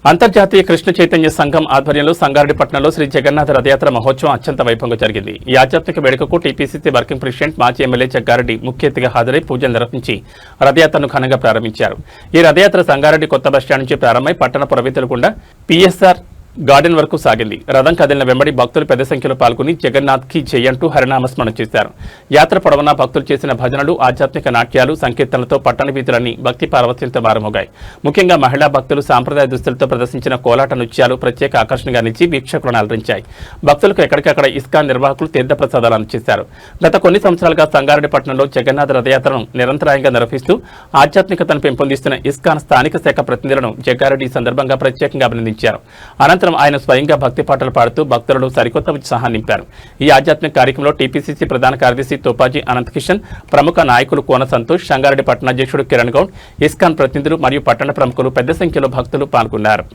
అంతర్జాతీయ కృష్ణ చైతన్య సంఘం ఆధ్వర్యంలో సంగారెడ్డిపట్నంలో శ్రీ జగన్నాథ రథయాత్ర మహోత్సవం అత్యంత వైభవంగా జరిగింది. ఈ ఆధ్యాత్మిక వేడుకకు టీపీసీసీ వర్కింగ్ ప్రెసిడెంట్ మాజీ ఎమ్మెల్యే జగ్గారెడ్డి ముఖ్య అతిథిగా హాజరై పూజలు నిర్వహించి రథయాత్రను ఘనంగా ప్రారంభించారు. ఈ రథయాత్ర సంగారెడ్డి కొత్త బస్టాండ్ నుంచి ప్రారంభమై పట్టణ పురవీధుల గుండా పీఎస్ఆర్ గార్డెన్ వరకు సాగింది. రథం కదిలిన వెంబడి భక్తులు పెద్ద సంఖ్యలో పాల్గొని జగన్నాథ్ కి జై అంటూ హరినామస్మరణ చేశారు. యాత్ర పొడవునా భక్తులు చేసిన భజనలు, ఆధ్యాత్మిక నాట్యాలు, సంకీర్తనలతో పట్టణ వీధులన్నీ భక్తి పారవస్యంతో మారుమోగాయి. ముఖ్యంగా మహిళా భక్తులు సాంప్రదాయ దుస్తులతో ప్రదర్శించిన కోలాట నృత్యాలు ప్రత్యేక ఆకర్షణగా నిలిచి వీక్షకులను అలరించాయి. భక్తులకు ఎక్కడికక్కడ ఇస్కాన్ నిర్వాహకులు తీర్థప్రసాదాలు అందజేశారు. గత కొన్ని సంవత్సరాలుగా సంగారెడ్డిపట్నంలో జగన్నాథ రథయాత్రను నిరంతరాయంగా నిర్వహిస్తూ ఆధ్యాత్మికతను పెంపొందిస్తున్న ఇస్కాన్ స్థానిక శాఖ ప్రతినిధులను జగ్గారెడ్డి ఈ సందర్భంగా ప్రత్యేకంగా అభినందించారు. అనంతరం ఆయన స్వయంగా భక్తి పాటలు పాడుతూ భక్తులను సరికొత్త ఉత్సాహాన్ని నింపారు. ఈ ఆధ్యాత్మిక కార్యక్రమంలో టీపీసీసీ ప్రధాన కార్యదర్శి తోపాజీ అనంత్ కిషన్, ప్రముఖ నాయకులు కోన సంతోష్, సంగారెడ్డి పట్టణాధ్యక్షుడు కిరణ్ గౌడ్, ఇస్కాన్ ప్రతినిధులు మరియు పట్టణ ప్రముఖులు పెద్ద సంఖ్యలో భక్తులు పాల్గొన్నారు.